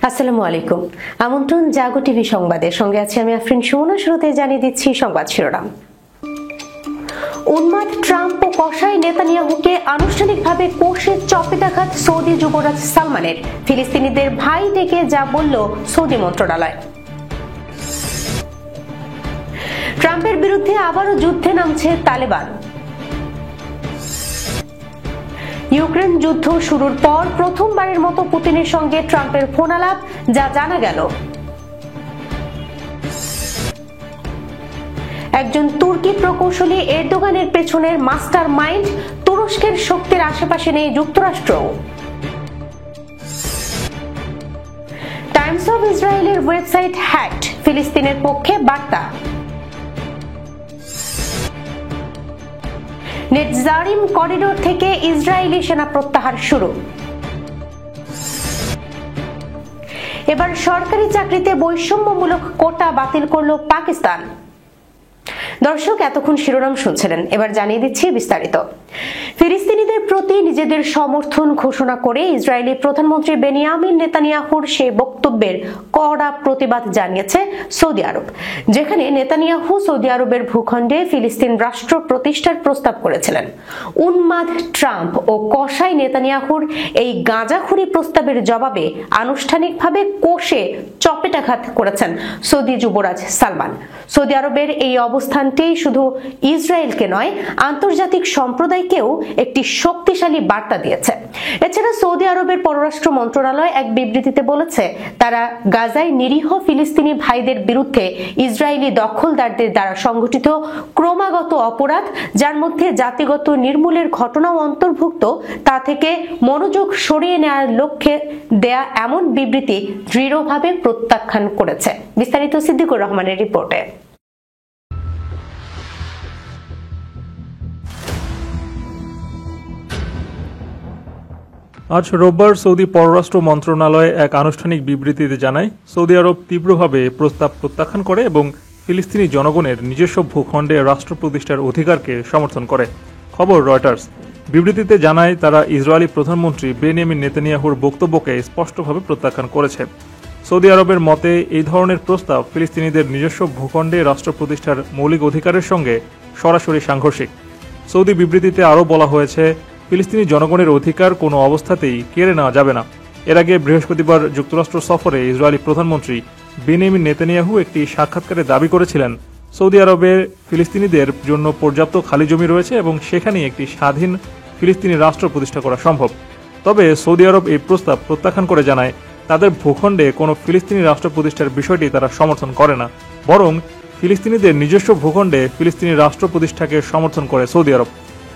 আসসালামু আলাইকুম। আমন্ত্রণ জাগো টিভি সংবাদের সঙ্গে আছি আমি আফরিন সুমনা। শুরুতে জানিয়ে দিচ্ছি সংবাদ শিরোনাম। উন্মাদ ট্রাম্প ও কসাই নেতানিয়াহুকে আনুষ্ঠানিকভাবে কোষে চপেটাঘাত সৌদি যুবরাজ সালমানের। ফিলিস্তিনিদের ভাই ডেকে যা বলল সৌদি মন্ত্রণালয়। ট্রাম্পের বিরুদ্ধে আবারও যুদ্ধে নামছে তালেবান। ইউক্রেন যুদ্ধ শুরুর পর প্রথমবারের মতো পুতিনের সঙ্গে ট্রাম্পের ফোনালাপ, যা জানা গেল। একজন তুর্কি প্রকৌশলী এরদোগানের পেছনের মাস্টার মাইন্ড। তুরস্কের শক্তির আশেপাশে নেই যুক্তরাষ্ট্র। টাইমস অফ ইসরায়েলের ওয়েবসাইট হ্যাকড, ফিলিস্তিনের পক্ষে বার্তা। নেটজারিম করিডোর থেকে ইসরায়েলি সেনা প্রত্যাহার শুরু। এবার সরকারি চাকরিতে বৈষম্যমূলক কোটা বাতিল করল পাকিস্তান। দর্শক, এতক্ষণ শিরোনাম শুনছিলেন, এবার জানিয়ে দিচ্ছি বিস্তারিত। ফিলিস্তিনিদের প্রতি নিজেদের সমর্থন ঘোষণা করে ইসরায়েলি প্রধানমন্ত্রী বেনিয়ামিন নেতানিয়াহুর সেই বক্তব্যের কড়া প্রতিবাদ জানিয়েছে সৌদি আরব, যেখানে নেতানিয়াহু সৌদি আরবের ভূখণ্ডে ফিলিস্তিন রাষ্ট্র প্রতিষ্ঠার প্রস্তাব করেছিলেন। উন্মাদ ট্রাম্প ও কসাই নেতানিয়াহুর এই গাঁজাখুরি প্রস্তাবের জবাবে আনুষ্ঠানিকভাবে কোষে চপেটাঘাত করেছেন সৌদি যুবরাজ সালমান। সৌদি আরবের এই অবস্থানটি শুধু ইসরায়েলকে নয়, আন্তর্জাতিক সম্প্রদায়কেও একটি শক্তিশালী বার্তা দিয়েছে। এছাড়া সৌদি আরবের পররাষ্ট্র মন্ত্রণালয় এক বিবৃতিতে বলেছে, তারা গাজায় নিরীহ ফিলিস্তিনি ভাইদের বিরুদ্ধে ইসরায়েলি দখলদারদের দ্বারা সংঘটিত ক্রমাগত অপরাধ, যার মধ্যে জাতিগত নির্মূলের ঘটনাও অন্তর্ভুক্ত, তা থেকে মনোযোগ সরিয়ে নেওয়ার লক্ষ্যে দেয়া এমন বিবৃতি দৃঢ়ভাবে প্রত্যাখ্যান করেছে। বিস্তারিত সিদ্দিকুর রহমানের রিপোর্টে। আজ রোববার সৌদি পররাষ্ট্র মন্ত্রণালয় এক আনুষ্ঠানিক বিবৃতিতে জানায়, সৌদি আরব তীব্রভাবে প্রস্তাব প্রত্যাখ্যান করে এবং ফিলিস্তিনি জনগণের নিজস্ব ভূখণ্ডে রাষ্ট্র প্রতিষ্ঠার অধিকারকে সমর্থন করে। খবর রয়টার্স। বিবৃতিতে জানায়, তারা ইসরায়েলি প্রধানমন্ত্রী বেনিয়ামিন নেতানিয়াহুর বক্তব্যকে স্পষ্টভাবে প্রত্যাখ্যান করেছে। সৌদি আরবের মতে এই ধরনের প্রস্তাব ফিলিস্তিনিদের নিজস্ব ভূখণ্ডে রাষ্ট্র প্রতিষ্ঠার মৌলিক অধিকারের সঙ্গে সরাসরি সাংঘর্ষিক। সৌদি বিবৃতিতে আরও বলা হয়েছে, ফিলিস্তিনি জনগণের অধিকার কোনো অবস্থাতেই কেড়ে নেওয়া যাবে না। এর আগে বৃহস্পতিবার যুক্তরাষ্ট্র সফরে ইসরায়েলি প্রধানমন্ত্রী বেনিয়ামিন নেতানিয়াহু একটি সাক্ষাৎকারে দাবি করেছিলেন, সৌদি আরবে ফিলিস্তিনিদের জন্য পর্যাপ্ত খালি জমি রয়েছে এবং সেখানে একটি স্বাধীন ফিলিস্তিনি রাষ্ট্র প্রতিষ্ঠা করা সম্ভব। তবে সৌদি আরব এই প্রস্তাব প্রত্যাখ্যান করে জানায়, তাদের ভূখণ্ডে কোনো ফিলিস্তিনি রাষ্ট্র প্রতিষ্ঠার বিষয়টি তারা সমর্থন করে না, বরং ফিলিস্তিনিদের নিজস্ব ভূখণ্ডে ফিলিস্তিনি রাষ্ট্র প্রতিষ্ঠাকে সমর্থন করে সৌদি আরব।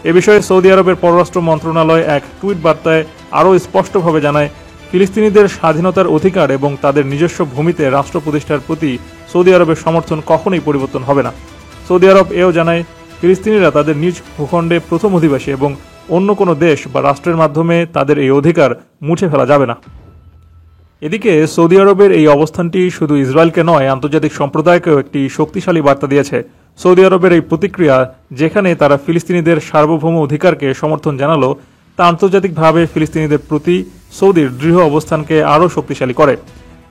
এ বিষয়ে সৌদি আরবের পররাষ্ট্র মন্ত্রণালয় এক টুইট বার্তায় আরও স্পষ্টভাবে জানায়, ফিলিস্তিনিদের স্বাধীনতার অধিকার এবং তাদের নিজস্ব ভূমিতে রাষ্ট্র প্রতিষ্ঠার প্রতি সৌদি আরবের সমর্থন কখনোই পরিবর্তন হবে না। সৌদি আরব এও জানায়, ফিলিস্তিনিরা তাদের নিজ ভূখণ্ডে প্রথম অধিবাসী এবং অন্য কোনো দেশ বা রাষ্ট্রের মাধ্যমে তাদের এই অধিকার মুছে ফেলা যাবে না। এদিকে সৌদি আরবের এই অবস্থানটি শুধু ইসরায়েলকে নয়, আন্তর্জাতিক সম্প্রদায়কেও একটি শক্তিশালী বার্তা দিয়েছে। সৌদি আরবের এই প্রতিক্রিয়া, যেখানে তারা ফিলিস্তিনিদের সার্বভৌম অধিকারকে সমর্থন জানালো, তা আন্তর্জাতিকভাবে ফিলিস্তিনিদের প্রতি সৌদির দৃঢ় অবস্থানকে আরও শক্তিশালী করে।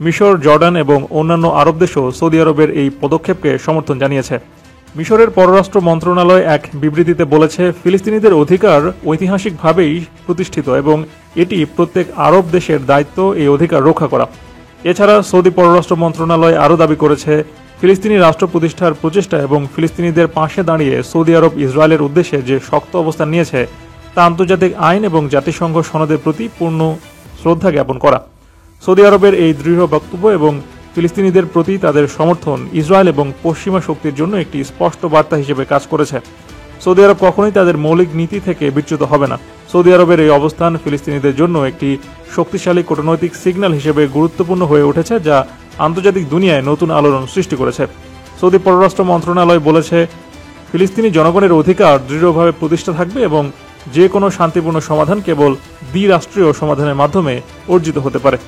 মিশর, জর্ডান এবং অন্যান্য আরব দেশও সৌদি আরবের এই পদক্ষেপকে সমর্থন জানিয়েছে। মিশরের পররাষ্ট্র মন্ত্রণালয় এক বিবৃতিতে বলেছে, ফিলিস্তিনিদের অধিকার ঐতিহাসিকভাবেই প্রতিষ্ঠিত এবং এটি প্রত্যেক আরব দেশের দায়িত্ব এই অধিকার রক্ষা করা। এছাড়া সৌদি পররাষ্ট্র মন্ত্রণালয় আরও দাবি করেছে, ফিলিস্তিনি রাষ্ট্র প্রতিষ্ঠার প্রচেষ্টা এবং ফিলিস্তিনিদের পাশে দাঁড়িয়ে সৌদি আরব ইসরায়েলের উদ্দেশ্যে যে শক্ত অবস্থান নিয়েছে, তা আন্তর্জাতিক আইন এবং জাতিসংঘ সনদের প্রতি পূর্ণ শ্রদ্ধা জ্ঞাপন করা। সৌদি আরবের এই দৃঢ় বক্তব্য এবং ফিলিস্তিনিদের প্রতি তাদের সমর্থন ইসরায়েল এবং পশ্চিমা শক্তির জন্য একটি স্পষ্ট বার্তা হিসেবে কাজ করেছে। সৌদি আরব কখনোই তাদের মৌলিক নীতি থেকে বিচ্যুত হবে না। সৌদি আরবের এই অবস্থান ফিলিস্তিনিদের জন্য একটি শক্তিশালী কূটনৈতিক সিগন্যাল হিসেবে গুরুত্বপূর্ণ হয়ে উঠেছে, যা আন্তর্জাতিক দুনিয়ায় নতুন আলোড়ন সৃষ্টি করেছে। সৌদি পররাষ্ট্র মন্ত্রণালয় বলেছে, ফিলিস্তিনি জনগণের অধিকার দৃঢ়ভাবে প্রতিষ্ঠা থাকবে এবং যে কোনো শান্তিপূর্ণ সমাধান কেবল দ্বিরাষ্ট্রীয় সমাধানের মাধ্যমে অর্জিত হতে পারে।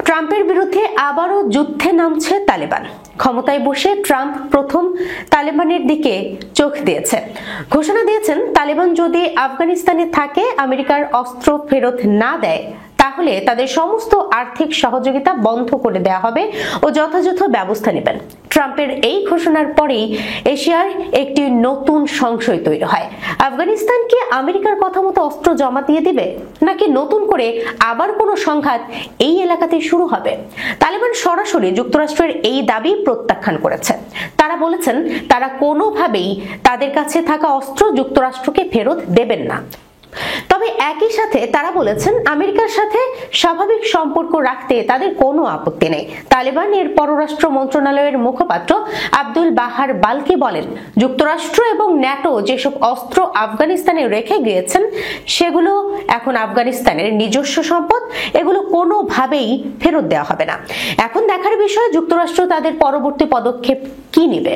ট্রাম্পের বিরুদ্ধে আবারও যুদ্ধে নামছে তালেবান। ক্ষমতায় বসে ট্রাম্প প্রথম তালেবানের দিকে চোখ দিয়েছে। ঘোষণা দিয়েছেন, তালেবান যদি আফগানিস্তানে থাকে, আমেরিকার অস্ত্র ফেরত না দেয়, তাহলে তাদের সমস্ত আর্থিক সহযোগিতা বন্ধ করে দেওয়া হবে ও যথাযথ ব্যবস্থা নেবেন। ট্রাম্পের এই ঘোষণার পরেই এশিয়ার একটি নতুন সংশয় তৈরি হয়। আফগানিস্তান কি আমেরিকার কথা মতো অস্ত্র জমা দিয়ে দিবে, নাকি নতুন করে আবার কোনো সংঘাত এই এলাকাতে শুরু হবে? তালেবান সরাসরি যুক্তরাষ্ট্রের এই দাবি প্রত্যাখ্যান করেছে। তারা বলেছেন, তারা কোনোভাবেই তাদের কাছে থাকা অস্ত্র যুক্তরাষ্ট্রকে ফেরত দেবেন না। তবে একই সাথে তারা বলেছেন, আমেরিকার সাথে স্বাভাবিক সম্পর্ক রাখতে তাদের কোনো আপত্তি নেই। তালেবান এর পররাষ্ট্র মন্ত্রণালয়ের মুখপাত্র আব্দুল বাহার বালকি বলেন, যুক্তরাষ্ট্র এবং ন্যাটো যেসব অস্ত্র আফগানিস্তানে রেখে গিয়েছেন, সেগুলো এখন আফগানিস্তানের নিজস্ব সম্পদ। এগুলো কোনোভাবেই ফেরত দেওয়া হবে না। এখন দেখার বিষয় যুক্তরাষ্ট্র তাদের পরবর্তী পদক্ষেপ কি নেবে।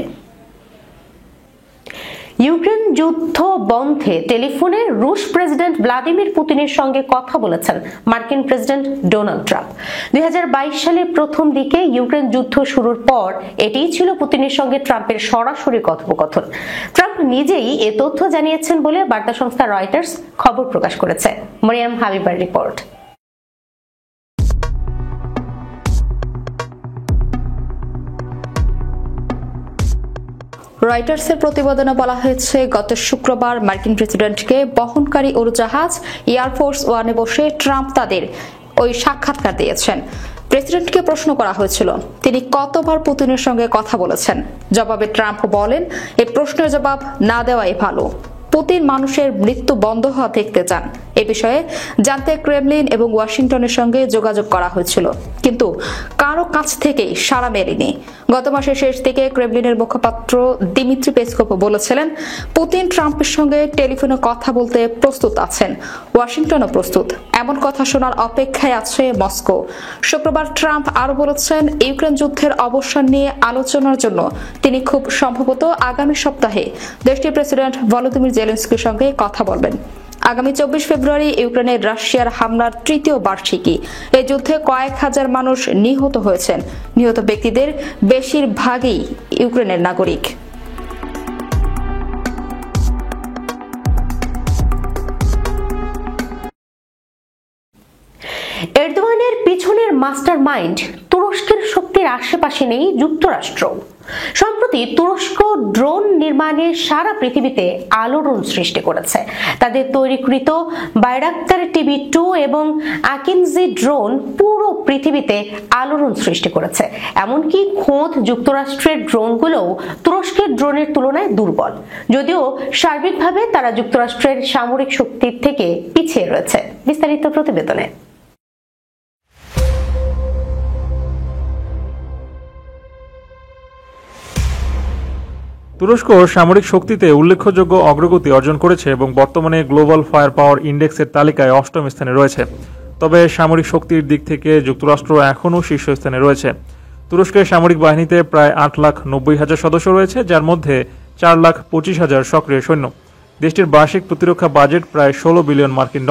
ইউক্রেন যুদ্ধ বন্ধে টেলিফোনে রুশ প্রেসিডেন্ট ভ্লাদিমির পুতিনের সঙ্গে কথা বলেছেন মার্কিন প্রেসিডেন্ট ডোনাল্ড ট্রাম্প। 2022 সালের প্রথম দিকে ইউক্রেন যুদ্ধ শুরুর পর এটিই ছিল পুতিনের সঙ্গে ট্রাম্পের সরাসরি কথোপকথন। ট্রাম্প নিজেই এ তথ্য জানিয়েছেন বলে বার্তা সংস্থা রয়টার্স খবর প্রকাশ করেছে। মরিয়াম হাবিবার রিপোর্ট। রয়টার্সের প্রতিবেদনে বলা হয়েছে, গত শুক্রবার মার্কিন প্রেসিডেন্টকে বহনকারী উড়োজাহাজ এয়ারফোর্স ওয়ানে বসে ট্রাম্প তাদের ওই সাক্ষাৎকার দিয়েছেন। প্রেসিডেন্টকে প্রশ্ন করা হয়েছিল, তিনি কতবার পুতিনের সঙ্গে কথা বলেছেন। জবাবে ট্রাম্প বলেন, এই প্রশ্নের জবাব না দেওয়াই ভালো। পুতিন মানুষের মৃত্যু বন্ধ হওয়া দেখতে চান। এ বিষয়ে জানতে ক্রেমলিন এবং ওয়াশিংটনের সঙ্গে যোগাযোগ করা হয়েছিল, কিন্তু কারো কাছ থেকেই সাড়া মেলেনি। গত মাসের শেষ দিকে ক্রেমলিনের মুখপাত্র দিমিত্রি পেসকোভ বলেছিলেন, পুতিন ট্রাম্পের সঙ্গে টেলিফোনে কথা বলতে প্রস্তুত আছেন, ওয়াশিংটনও প্রস্তুত। এমন কথা শোনার অপেক্ষায় আছে মস্কো। শুক্রবার ট্রাম্প আরো বলেছেন, ইউক্রেন যুদ্ধের অবসান নিয়ে আলোচনার জন্য তিনি খুব সম্ভবত আগামী সপ্তাহে দেশটির প্রেসিডেন্ট ভলোদিমির জেলেনস্কির সঙ্গে কথা বলবেন। আগামী 24 ফেব্রুয়ারি ইউক্রেনের রাশিয়ার হামলার তৃতীয় বার্ষিকী। এই যুদ্ধে কয়েক হাজার মানুষ নিহত হয়েছেন। নিহত ব্যক্তিদের বেশিরভাগই ইউক্রেনের নাগরিক। এরদোয়ানের পিছনের মাস্টার মাইন্ড তুরস্কের শক্তির আশেপাশে নেই যুক্তরাষ্ট্র। সম্প্রতি তুরস্ক ড্রোন নির্মাণে সারা পৃথিবীতে আলোড়ন সৃষ্টি করেছে। তাদের তৈরিকৃত বাইরাক্তার TB2 এবং আকিনজি ড্রোন পুরো পৃথিবীতে আলোড়ন সৃষ্টি করেছে। এমনকি খোদ যুক্তরাষ্ট্রের ড্রোনগুলোও তুরস্কের ড্রোনের তুলনায় দুর্বল, যদিও সার্বিকভাবে তারা যুক্তরাষ্ট্রের সামরিক শক্তির থেকে পিছিয়ে রয়েছে। বিস্তারিত প্রতিবেদনে। তুরস্ক সামরিক শক্তিতে উল্লেখযোগ্য অগ্রগতি অর্জন করেছে এবং বর্তমানে গ্লোবাল ফায়ার পাওয়ার ইন্ডেক্সের তালিকায় 8ম স্থানে রয়েছে। তবে সামরিক শক্তির দিক থেকে যুক্তরাষ্ট্র এখনও শীর্ষস্থানে রয়েছে। তুরস্কের সামরিক বাহিনীতে প্রায় 8,90,000 সদস্য রয়েছে, যার মধ্যে 4,25,000 সক্রিয় সৈন্য। দেশটির বার্ষিক প্রতিরক্ষা বাজেট প্রায় $16 বিলিয়ন মার্কিন।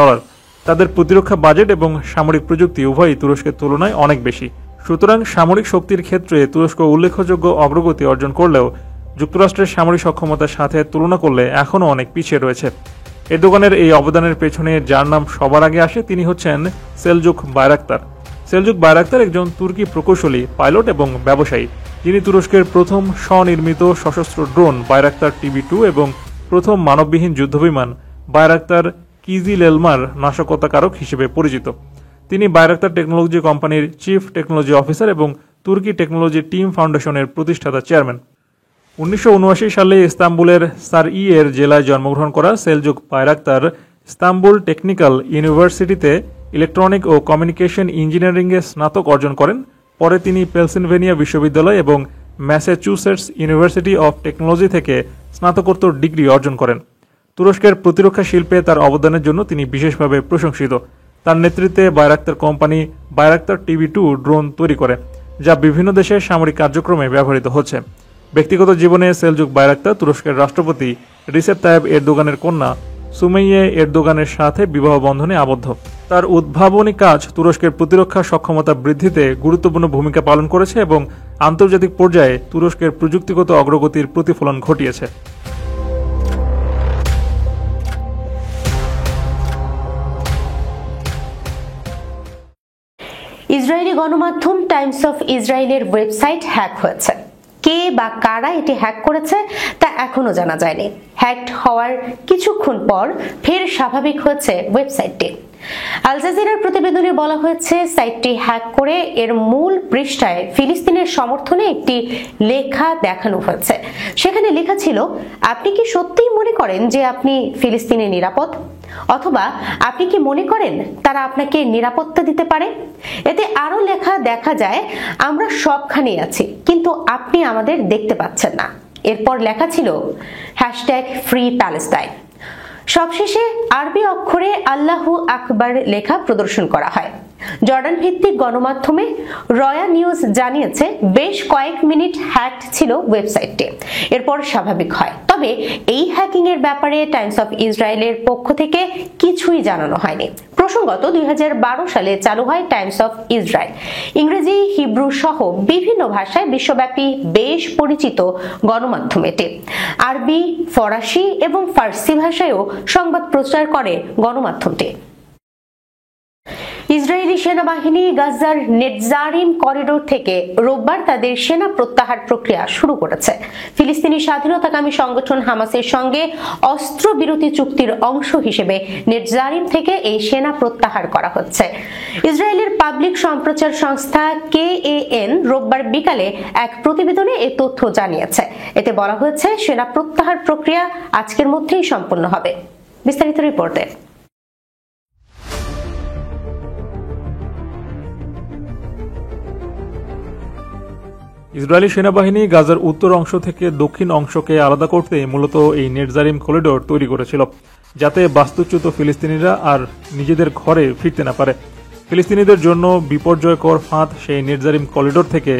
তাদের প্রতিরক্ষা বাজেট এবং সামরিক প্রযুক্তি উভয়ই তুরস্কের তুলনায় অনেক বেশি। সুতরাং সামরিক শক্তির ক্ষেত্রে তুরস্ক উল্লেখযোগ্য অগ্রগতি অর্জন করলেও যুক্তরাষ্ট্রের সামরিক সক্ষমতার সাথে তুলনা করলে এখনও অনেক পিছিয়ে রয়েছে। এরদোগানের এই অবদানের পেছনে যার নাম সবার আগে আসে, তিনি হচ্ছেন সেলজুক বাইরাক্তার। সেলজুক বাইরাক্তার একজন তুর্কি প্রকৌশলী, পাইলট এবং ব্যবসায়ী, যিনি তুরস্কের প্রথম স্বনির্মিত সশস্ত্র ড্রোন বাইরাক্তার TB2 এবং প্রথম মানববিহীন যুদ্ধবিমান বাইরাক্তার কিজিলেলমার নাশকতাকারক হিসেবে পরিচিত। তিনি বাইরাক্তার টেকনোলজি কোম্পানির চিফ টেকনোলজি অফিসার এবং তুর্কি টেকনোলজি টিম ফাউন্ডেশনের প্রতিষ্ঠাতা চেয়ারম্যান। 1979 সালে ইস্তাম্বুলের সারইয়ের জেলায় জন্মগ্রহণ করা সেলজুক বাইরাক্তার ইস্তাম্বুল টেকনিক্যাল ইউনিভার্সিটিতে ইলেকট্রনিক ও কমিউনিকেশন ইঞ্জিনিয়ারিংয়ে স্নাতক অর্জন করেন। পরে তিনি পেনসিলভেনিয়া বিশ্ববিদ্যালয় এবং ম্যাসাচুসেটস ইউনিভার্সিটি অফ টেকনোলজি থেকে স্নাতকোত্তর ডিগ্রি অর্জন করেন। তুরস্কের প্রতিরক্ষা শিল্পে তার অবদানের জন্য তিনি বিশেষভাবে প্রশংসিত। তার নেতৃত্বে Bayraktar company Bayraktar TB2 drone তৈরি করে, যা বিভিন্ন দেশের সামরিক কার্যক্রমে ব্যবহৃত হচ্ছে। ব্যক্তিগত জীবনে সেলজুক বাইরাক্তার তুরস্কের রাষ্ট্রপতি রিসেপ তাইয়েপ এরদোগানের কন্যা সুমেইয়ে এরদোগানের সাথে বিবাহ বন্ধনে আবদ্ধ। তার উদ্ভাবনী কাজ তুরস্কের প্রতিরক্ষা সক্ষমতা বৃদ্ধিতে গুরুত্বপূর্ণ ভূমিকা পালন করেছে এবং আন্তর্জাতিক পর্যায়ে তুরস্কের প্রযুক্তিগত অগ্রগতির প্রতিফলন ঘটিয়েছে। ইসরায়েলি গণমাধ্যম টাইমস অফ ইসরায়েলের ওয়েবসাইট হ্যাক হয়েছে। কে বা কারা এটি হ্যাক করেছে তা এখনো জানা যায়নি। হ্যাকড হওয়ার কিছুক্ষণ পর ফের স্বাভাবিক হয়েছে ওয়েবসাইটটি। আল জাজিরার প্রতিবেদনে বলা হয়েছে, সাইটটি হ্যাক করে এর মূল পৃষ্ঠায় ফিলিস্তিনের সমর্থনে একটি লেখা দেখানো হয়েছে। সেখানে লেখা ছিল, আপনি কি সত্যিই মনে করেন যে আপনি ফিলিস্তিনে নিরাপদ? অথবা আপনি কি মনে করেন তারা আপনাকে নিরাপত্তা দিতে পারে? এতে আরো লেখা দেখা যায়, আমরা সবখানেই আছি কিন্তু আপনি আমাদের দেখতে পাচ্ছেন না। এরপর লেখা ছিল #ফ্রি প্যালেস্টাইন। সবশেষে আরবি অক্ষরে আল্লাহু আকবার লেখা প্রদর্শন করা হয়। জর্ডান ভিত্তিক গণমাধ্যমে রয়া নিউজ জানিয়েছে, বেশ কয়েক মিনিট হ্যাকড ছিল ওয়েবসাইটটি, এরপর স্বাভাবিক হয়। তবে এই হ্যাকিং এর ব্যাপারে টাইমস অফ ইসরায়েলের পক্ষ থেকে কিছুই জানানো হয়নি। প্রসঙ্গত 2012 সালে চালু হয় টাইমস অফ ইসরায়েল। ইংরেজি, হিব্রু সহ বিভিন্ন ভাষায় বিশ্বব্যাপী বেশ পরিচিত গণমাধ্যম এটি। আরবি, ফরাসি এবং ফার্সি ভাষায়ও সংবাদ প্রচার করে গণমাধ্যমটি। ইসরায়েলি সেনাবাহিনী গাজার নেটজারিম করিডোর থেকে রোববার তাদের সেনা প্রত্যাহার প্রক্রিয়া শুরু করেছে। ফিলিস্তিনি স্বাধীনতাকামী সংগঠন হামাসের সঙ্গে অস্ত্রবিরতি চুক্তির অংশ হিসেবে নেটজারিম থেকে এই সেনা প্রত্যাহার করা হচ্ছে। ইসরায়েলের পাবলিক সম্প্রচার সংস্থা KAN রোববার বিকালে এক প্রতিবেদনে এই তথ্য জানিয়েছে। এতে বলা হয়েছে, সেনা প্রত্যাহার প্রক্রিয়া আজকের মধ্যেই সম্পন্ন হবে। বিস্তারিত রিপোর্টে। ইসরায়েলি সেনাবাহিনী গাজার উত্তর অংশ থেকে দক্ষিণ অংশকে আলাদা করতে মূলত এই নেটজারিম করিডোর তৈরি করেছিল, যাতে বাস্তুচ্যুত ফিলিস্তিনিরা আর নিজেদের ঘরে ফিরতে না পারে। ফিলিস্তিনিদের জন্য বিপর্যয়কর ফাঁদ সেই নেটজারিম করিডোর থেকে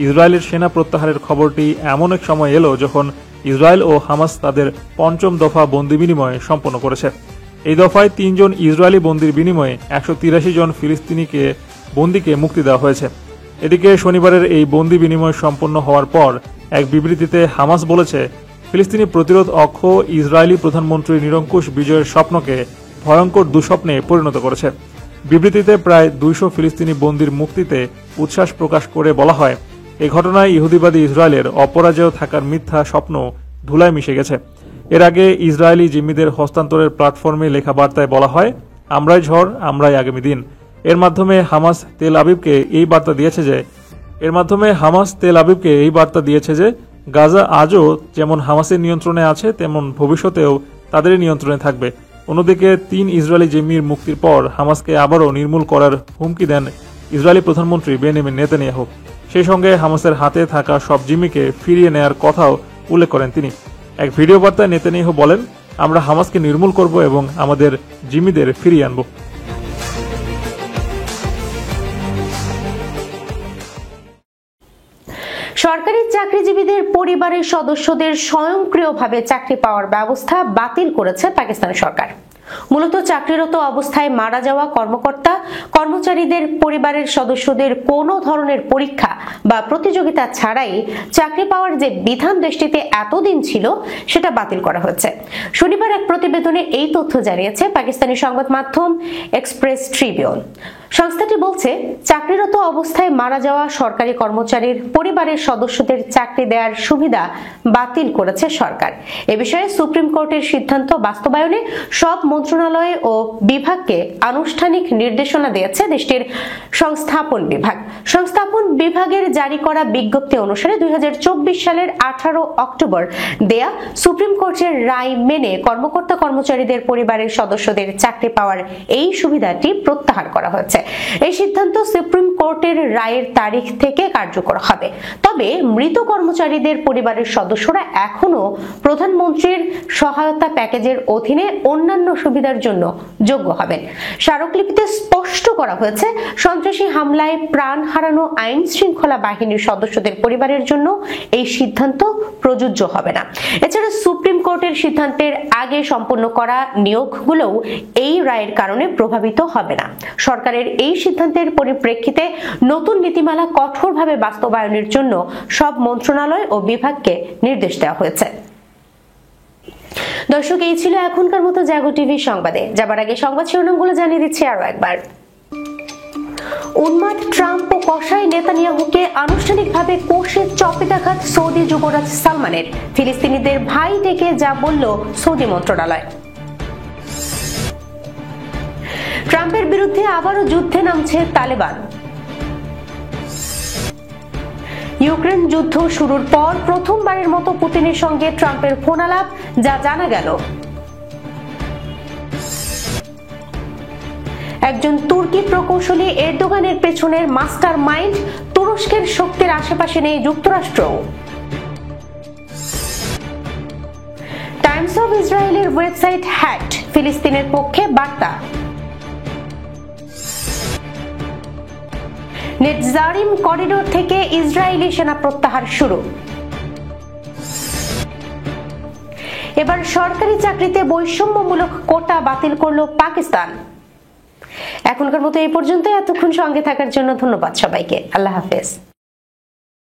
ইসরায়েলের সেনা প্রত্যাহারের খবরটি এমন এক সময় এলো যখন ইসরায়েল ও হামাস তাদের পঞ্চম দফা বন্দি বিনিময় সম্পন্ন করেছে। এই দফায় 3 জন ইসরায়েলি বন্দির বিনিময়ে 183 জন ফিলিস্তিনিকে বন্দিকে মুক্তি দেওয়া হয়েছে। এদিকে শনিবারের এই বন্দি বিনিময় সম্পন্ন হওয়ার পর এক বিবৃতিতে হামাস বলেছে, ফিলিস্তিনি প্রতিরোধ অক্ষ ইসরায়েলি প্রধানমন্ত্রী নিরঙ্কুশ বিজয়ের স্বপ্নকে ভয়ঙ্কর দুঃস্বপ্নে পরিণত করেছে। বিবৃতিতে প্রায় 200 ফিলিস্তিনি বন্দির মুক্তিতে উচ্ছ্বাস প্রকাশ করে বলা হয়, এই ঘটনায় ইহুদিবাদী ইসরায়েলের অপরাজেয় থাকার মিথ্যা স্বপ্ন ধুলায় মিশে গেছে। এর আগে ইসরায়েলি জিম্মিদের হস্তান্তরের প্ল্যাটফর্মে লেখা বার্তায় বলা হয়, আমরাই ঝড়, আমরাই আগামী দিন। এর মাধ্যমে হামাস তেল আবিবকে এই বার্তা দিয়েছে যে গাজা আজও যেমন হামাসের নিয়ন্ত্রণে আছে তেমন ভবিষ্যতেও তাদের নিয়ন্ত্রণে থাকবে। অন্যদিকে 3 ইসরায়েলি জিম্মির মুক্তির পর হামাসকে আবারও নির্মূল করার হুমকি দেন ইসরায়েলি প্রধানমন্ত্রী বেনিয়ামিন নেতানিয়াহু। সেই সঙ্গে হামাসের হাতে থাকা সব জিম্মিকে ফিরিয়ে নেয়ার কথাও উল্লেখ করেন তিনি। এক ভিডিও বার্তায় নেতানিয়াহু বলেন, আমরা হামাসকে নির্মূল করব এবং আমাদের জিম্মিদের ফিরিয়ে আনব। সরকারি চাকরিজীবীদের পরিবারের সদস্যদের স্বয়ংক্রিয়ভাবে চাকরি পাওয়ার ব্যবস্থা বাতিল করেছে পাকিস্তান সরকার। মূলত চাকরিরত অবস্থায় মারা যাওয়া কর্মকর্তা কর্মচারীদের পরিবারের সদস্যদের কোনো ধরনের পরীক্ষা বা প্রতিযোগিতা ছাড়াই চাকরি পাওয়ার যে বিধান দেশটিতে এতদিন ছিল সেটা বাতিল করা হয়েছে। শনিবার এক প্রতিবেদনে এই তথ্য জানিয়েছে পাকিস্তানি সংবাদ মাধ্যম এক্সপ্রেস ট্রিবিউন। সংস্থাটি বলছে, চাকরিরত অবস্থায় মারা যাওয়া সরকারি কর্মচারীর পরিবারের সদস্যদের চাকরি দেওয়ার সুবিধা বাতিল করেছে সরকার। এ বিষয়ে সুপ্রিম কোর্টের সিদ্ধান্ত বাস্তবায়নে সব মন্ত্রণালয় ও বিভাগকে আনুষ্ঠানিক নির্দেশনা দিয়েছে দেশটির সংস্থাপন বিভাগ। সংস্থাপন বিভাগের জারি করা বিজ্ঞপ্তি অনুসারে 2024 সালের 18 অক্টোবর দেয়া সুপ্রিম কোর্টের রায় মেনে কর্মকর্তা কর্মচারীদের পরিবারের সদস্যদের চাকরি পাওয়ার এই সুবিধাটি প্রত্যাহার করা হয়েছে। এই সিদ্ধান্ত সুপ্রিম কোর্টের রায়ের তারিখ থেকে কার্যকর হবে। তবে মৃত কর্মচারীদের পরিবারের সদস্যরা এখনো প্রধানমন্ত্রীর সহায়তা প্যাকেজের অধীনে অন্যান্য সুবিধার জন্য যোগ্য হবেন। স্মারকলিপিতে স্পষ্ট করা হয়েছে, সন্ত্রাসী হামলায় প্রাণ হারানো আইন শৃঙ্খলা বাহিনীর সদস্যদের পরিবারের জন্য এই সিদ্ধান্ত প্রযোজ্য হবে না। এছাড়া সুপ্রিম কোর্টের সিদ্ধান্তের আগে সম্পন্ন করা নিয়োগগুলোও এই রায়ের কারণে প্রভাবিত হবে না। সরকারের এই সিদ্ধান্তের পরিপ্রেক্ষিতে নতুন নীতিমালা কঠোরভাবে বাস্তবায়নের জন্য সব মন্ত্রণালয় ও বিভাগকে নির্দেশ দেওয়া হয়েছে। দর্শক, এই ছিল এখনকার মতো জাগো টিভি সংবাদে। যাবার আগে সংবাদ শিরোনামগুলো জানিয়ে দিচ্ছি আরো একবার। উন্মাদ ট্রাম্প ও কসাই নেতানিয়াহুকে আনুষ্ঠানিকভাবে কোষে চপেটাঘাত সৌদি যুবরাজ সালমানের। ফিলিস্তিনিদের ভাই ডেকে যা বলল সৌদি মন্ত্রণালয়। ট্রাম্পের বিরুদ্ধে আবারও যুদ্ধে নামছে তালেবান। ইউক্রেন যুদ্ধ শুরুর পর প্রথমবারের মতো পুতিনের সঙ্গে ট্রাম্পের ফোনালাপ, যা জানা গেল। একজন তুর্কি প্রকৌশলী এরদোগানের পেছনের মাস্টার মাইন্ড, তুরস্কের শক্তির আশেপাশে নেই যুক্তরাষ্ট্র। টাইমস অফ ইসরায়েলের ওয়েবসাইট হ্যাকড, ফিলিস্তিনের পক্ষে বার্তা। নেটজারিম করিডোর থেকে ইসরায়েলি সেনা প্রত্যাহার শুরু। এবার সরকারি চাকরিতে বৈষম্যমূলক কোটা বাতিল করল পাকিস্তান। এখনকার মতো এই পর্যন্ত। এতক্ষণ সঙ্গে থাকার জন্য ধন্যবাদ সবাইকে। আল্লাহ হাফেজ।